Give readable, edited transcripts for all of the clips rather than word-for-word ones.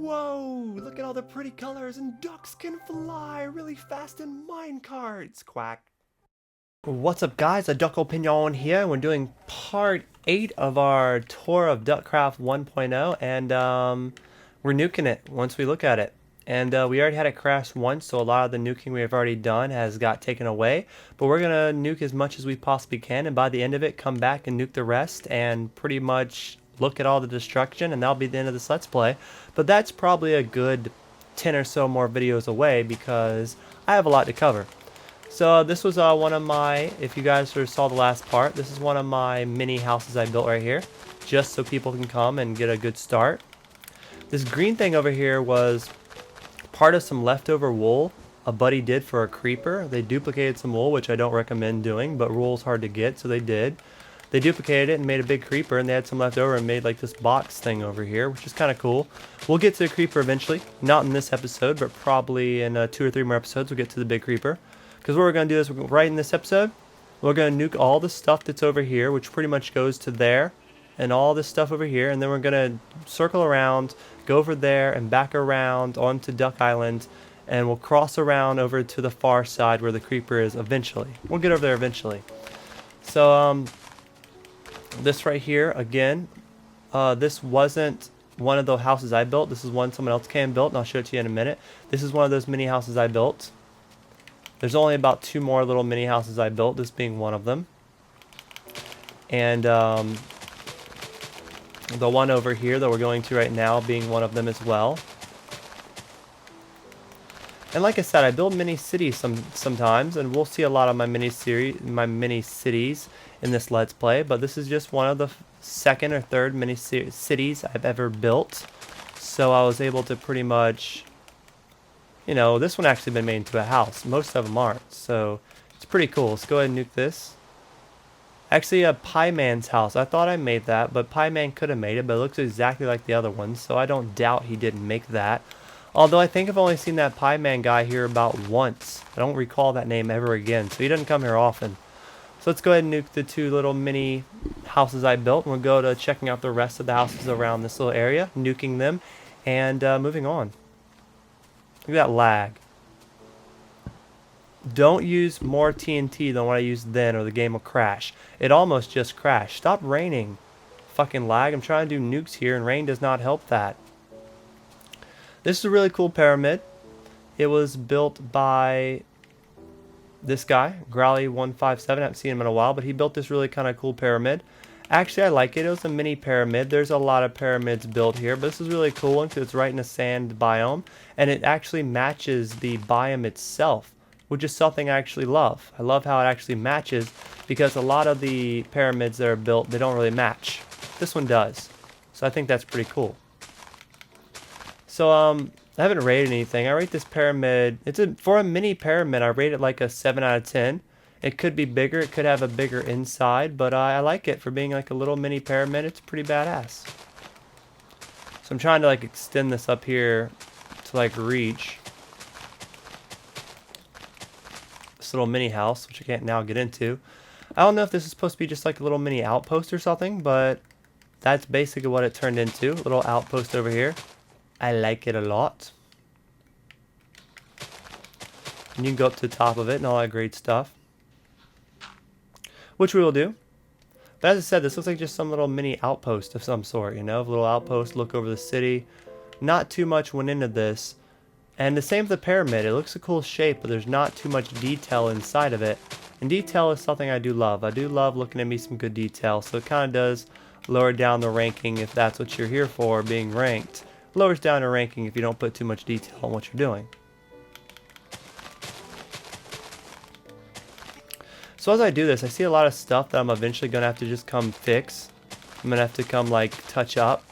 Whoa! Look at all the pretty colors, and ducks can fly really fast in minecarts. Quack. What's up, guys? A Duck Opinion here. We're doing part 8 of our tour of Duckcraft 1.0, and we're nuking it once we look at it. And we already had it crash once, so a lot of the nuking we have already done has got taken away. But we're gonna nuke as much as we possibly can, and by the end of it, come back and nuke the rest, and pretty much look at all the destruction, and that'll be the end of this Let's Play. But that's probably a good 10 or so more videos away because I have a lot to cover. So this was one of my, if you guys sort of saw the last part, this is one of my mini houses I built right here, just so people can come and get a good start. This green thing over here was part of some leftover wool a buddy did for a creeper. They duplicated some wool, which I don't recommend doing, but wool's hard to get, so they did. They duplicated it and made a big creeper, and they had some left over and made like this box thing over here, which is kind of cool. We'll get to the creeper eventually, not in this episode, but probably in 2 or 3 more episodes we'll get to the big creeper. Because what we're going to do is, right in this episode, we're going to nuke all the stuff that's over here, which pretty much goes to there, and all this stuff over here, and then we're going to circle around, go over there, and back around onto Duck Island, and we'll cross around over to the far side where the creeper is eventually. We'll get over there eventually. So, this right here, again, this wasn't one of the houses I built. This is one someone else came and built, and I'll show it to you in a minute. This is one of those mini houses I built. There's only about 2 more little mini houses I built, this being one of them. And the one over here that we're going to right now being one of them as well. And like I said, I build mini cities sometimes, and we'll see a lot of my mini cities in this Let's Play. But this is just one of the second or third mini cities I've ever built. So I was able to pretty much, you know, this one actually been made into a house. Most of them aren't, so it's pretty cool. Let's go ahead and nuke this. Actually, a Pie Man's house. I thought I made that, but Pie Man could have made it, but it looks exactly like the other one, so I don't doubt he didn't make that. Although I think I've only seen that Pie Man guy here about once. I don't recall that name ever again, so he doesn't come here often. So let's go ahead and nuke the 2 little mini houses I built, and we'll go to checking out the rest of the houses around this little area, nuking them, and moving on. Look at that lag. Don't use more TNT than what I used then, or the game will crash. It almost just crashed. Stop raining. Fucking lag. I'm trying to do nukes here, and rain does not help that. This is a really cool pyramid. It was built by this guy, Growly157. I haven't seen him in a while, but he built this really kind of cool pyramid. Actually, I like it. It was a mini pyramid. There's a lot of pyramids built here, but this is really cool one because it's right in a sand biome, and it actually matches the biome itself, which is something I actually love. I love how it actually matches, because a lot of the pyramids that are built, they don't really match. This one does, so I think that's pretty cool. So, I haven't rated anything. I rate this pyramid, for a mini pyramid, I rate it like a 7 out of 10. It could be bigger, it could have a bigger inside, but I like it for being like a little mini pyramid. It's pretty badass. So I'm trying to like extend this up here to like reach this little mini house, which I can't now get into. I don't know if this is supposed to be just like a little mini outpost or something, but that's basically what it turned into. A little outpost over here. I like it a lot. And you can go up to the top of it and all that great stuff, which we will do. But as I said, this looks like just some little mini outpost of some sort, you know, a little outpost, look over the city. Not too much went into this. And the same with the pyramid. It looks a cool shape, but there's not too much detail inside of it. And detail is something I do love. I do love looking at me some good detail, so it kind of does lower down the ranking if that's what you're here for, being ranked. Lowers down the ranking if you don't put too much detail on what you're doing. So as I do this, I see a lot of stuff that I'm eventually going to have to just come fix. I'm going to have to come like touch up.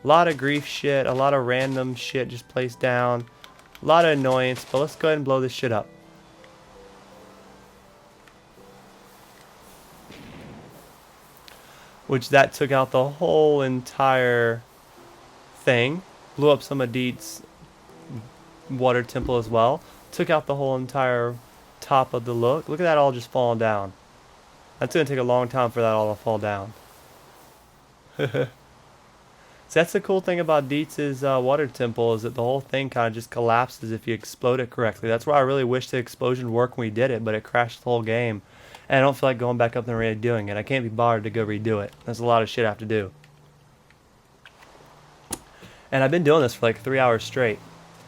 A lot of grief shit, a lot of random shit just placed down. A lot of annoyance, but let's go ahead and blow this shit up. Which that took out the whole entire thing. Blew up some of Deed's water temple as well. Took out the whole entire top of the look. Look at that all just falling down. That's going to take a long time for that all to fall down. So that's the cool thing about Dietz's water temple, is that the whole thing kind of just collapses if you explode it correctly. That's why I really wish the explosion worked when we did it, but it crashed the whole game. And I don't feel like going back up there and redoing it. I can't be bothered to go redo it. There's a lot of shit I have to do. And I've been doing this for like 3 hours straight.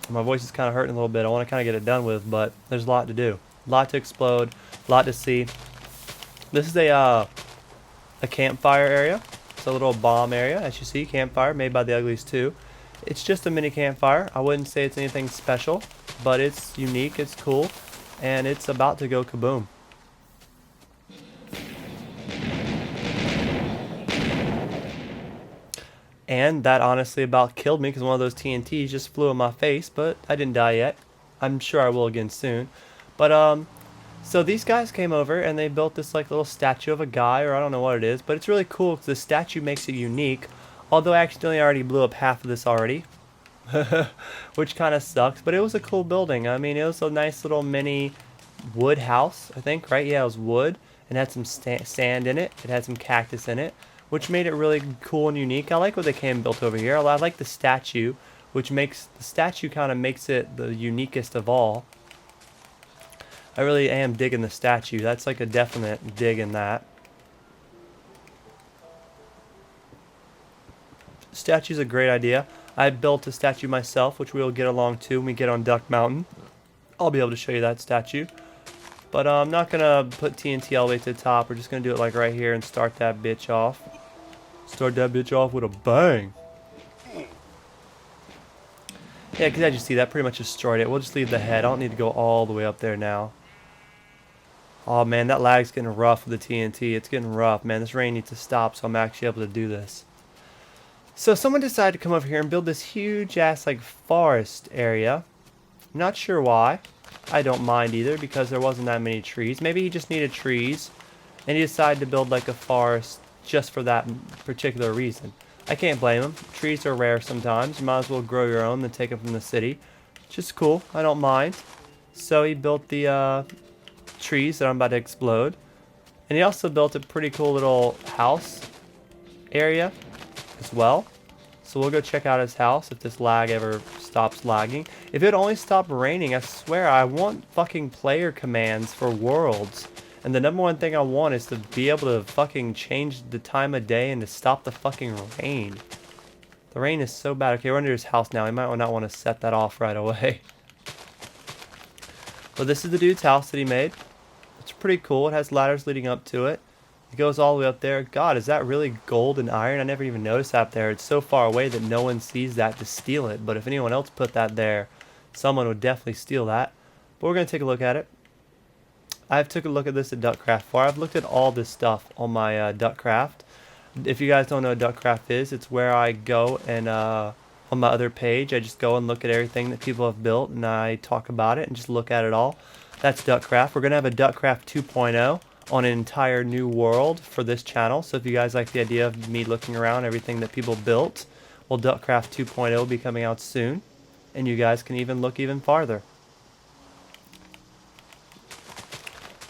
My voice is kind of hurting a little bit. I want to kind of get it done with, but there's a lot to do. A lot to explode, a lot to see. This is a campfire area. It's a little bomb area, as you see, campfire made by the Uglies too. It's just a mini campfire. I wouldn't say it's anything special, but it's unique, it's cool, and it's about to go kaboom. And that honestly about killed me because one of those TNTs just flew in my face, but I didn't die yet. I'm sure I will again soon. But so these guys came over and they built this like little statue of a guy, or I don't know what it is, but it's really cool because the statue makes it unique. Although I accidentally already blew up half of this already, which kind of sucks. But it was a cool building. I mean, it was a nice little mini wood house, I think, right? Yeah, it was wood and had some sand in it. It had some cactus in it, which made it really cool and unique. I like what they came and built over here. I like the statue, which makes the statue kind of makes it the uniquest of all. I really am digging the statue. That's like a definite dig in that. Statue's a great idea. I built a statue myself, which we will get along to when we get on Duck Mountain. I'll be able to show you that statue. But I'm not going to put TNT all the way to the top. We're just going to do it like right here and start that bitch off. Start that bitch off with a bang. Yeah, because as you see, that pretty much destroyed it. We'll just leave the head. I don't need to go all the way up there now. Oh man, that lag's getting rough with the TNT. It's getting rough, man. This rain needs to stop so I'm actually able to do this. So someone decided to come over here and build this huge ass like forest area. I'm not sure why. I don't mind either because there wasn't that many trees. Maybe he just needed trees and he decided to build like a forest just for that particular reason. I can't blame him. Trees are rare sometimes. You might as well grow your own than take them from the city. Just cool. I don't mind. So he built the trees that I'm about to explode. And he also built a pretty cool little house area as well. So we'll go check out his house if this lag ever stops lagging. If it only stopped raining, I swear I want fucking player commands for worlds. And the number one thing I want is to be able to fucking change the time of day and to stop the fucking rain. The rain is so bad. Okay, we're under his house now. He might not want to set that off right away. But this is the dude's house that he made. It's pretty cool. It has ladders leading up to it. It goes all the way up there. God, is that really gold and iron? I never even noticed that there. It's so far away that no one sees that to steal it. But if anyone else put that there, someone would definitely steal that. But we're going to take a look at it. I've took a look at this at Duckcraft 4. I've looked at all this stuff on my Duckcraft. If you guys don't know what Duckcraft is, it's where I go and on my other page, I just go and look at everything that people have built and I talk about it and just look at it all. That's Duckcraft. We're going to have a Duckcraft 2.0 on an entire new world for this channel. So if you guys like the idea of me looking around everything that people built, well, Duckcraft 2.0 will be coming out soon. And you guys can even look even farther.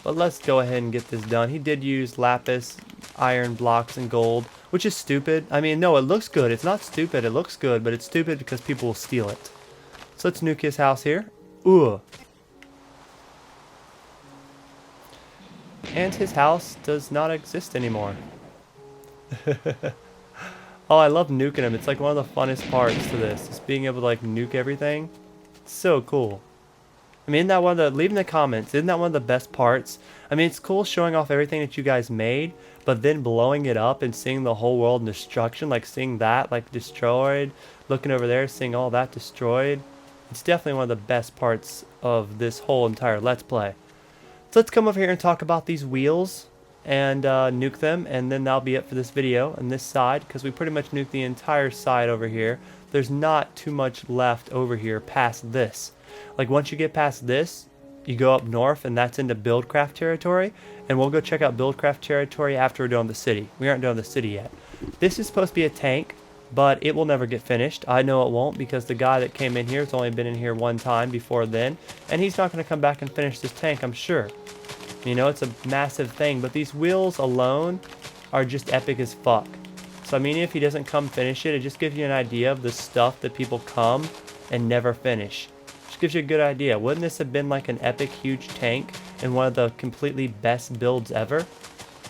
But let's go ahead and get this done. He did use lapis, iron blocks, and gold, which is stupid. I mean, no, it looks good. It's not stupid. It looks good, but it's stupid because people will steal it. So let's nuke his house here. Ooh. And his house does not exist anymore. Oh, I love nuking him. It's like one of the funnest parts to this. Just being able to like nuke everything. It's so cool. I mean, isn't that one of the, leave in the comments, isn't that one of the best parts? I mean, it's cool showing off everything that you guys made, but then blowing it up and seeing the whole world in destruction, like seeing that like destroyed, looking over there, seeing all that destroyed. It's definitely one of the best parts of this whole entire Let's Play. So let's come over here and talk about these wheels and nuke them, and then that'll be it for this video on this side, because we pretty much nuked the entire side over here. There's not too much left over here past this. Like once you get past this, you go up north and that's into Buildcraft territory, and we'll go check out Buildcraft territory after we're done the city. We aren't done the city yet. This is supposed to be a tank, but it will never get finished. I know it won't because the guy that came in here has only been in here one time before then, and he's not going to come back and finish this tank, I'm sure. You know, it's a massive thing, but these wheels alone are just epic as fuck. So I mean, if he doesn't come finish it, it just gives you an idea of the stuff that people come and never finish. Just gives you a good idea. Wouldn't this have been like an epic huge tank and one of the completely best builds ever?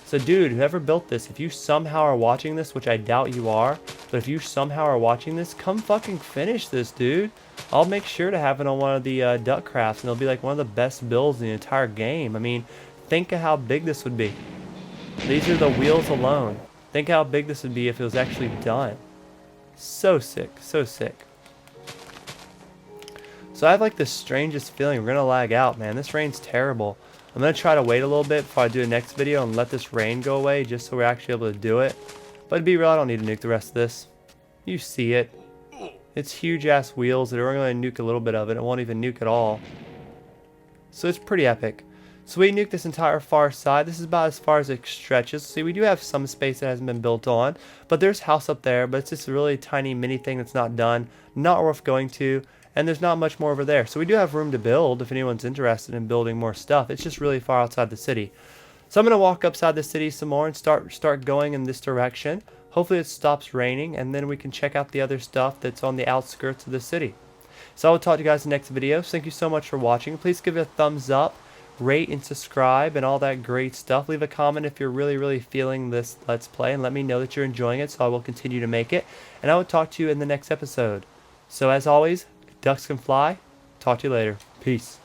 So dude, whoever built this, if you somehow are watching this, which I doubt you are, but if you somehow are watching this, come fucking finish this, dude. I'll make sure to have it on one of the Duckcrafts, and it'll be like one of the best builds in the entire game. I mean, think of how big this would be. These are the wheels alone. Think how big this would be if it was actually done. So sick, so sick. So I have like the strangest feeling we're gonna lag out, man. This rain's terrible. I'm going to try to wait a little bit before I do the next video and let this rain go away just so we're actually able to do it. But to be real, I don't need to nuke the rest of this. You see it. It's huge ass wheels that are only going to nuke a little bit of it. It won't even nuke at all. So it's pretty epic. So we nuked this entire far side. This is about as far as it stretches. See, we do have some space that hasn't been built on. But there's house up there, but it's just a really tiny mini thing that's not done. Not worth going to. And there's not much more over there. So we do have room to build if anyone's interested in building more stuff. It's just really far outside the city. So I'm going to walk upside the city some more and start going in this direction. Hopefully it stops raining and then we can check out the other stuff that's on the outskirts of the city. So I will talk to you guys in the next video. So thank you so much for watching. Please give it a thumbs up, rate and subscribe and all that great stuff. Leave a comment if you're really feeling this Let's Play and let me know that you're enjoying it so I will continue to make it. And I will talk to you in the next episode. So as always, ducks can fly. Talk to you later. Peace.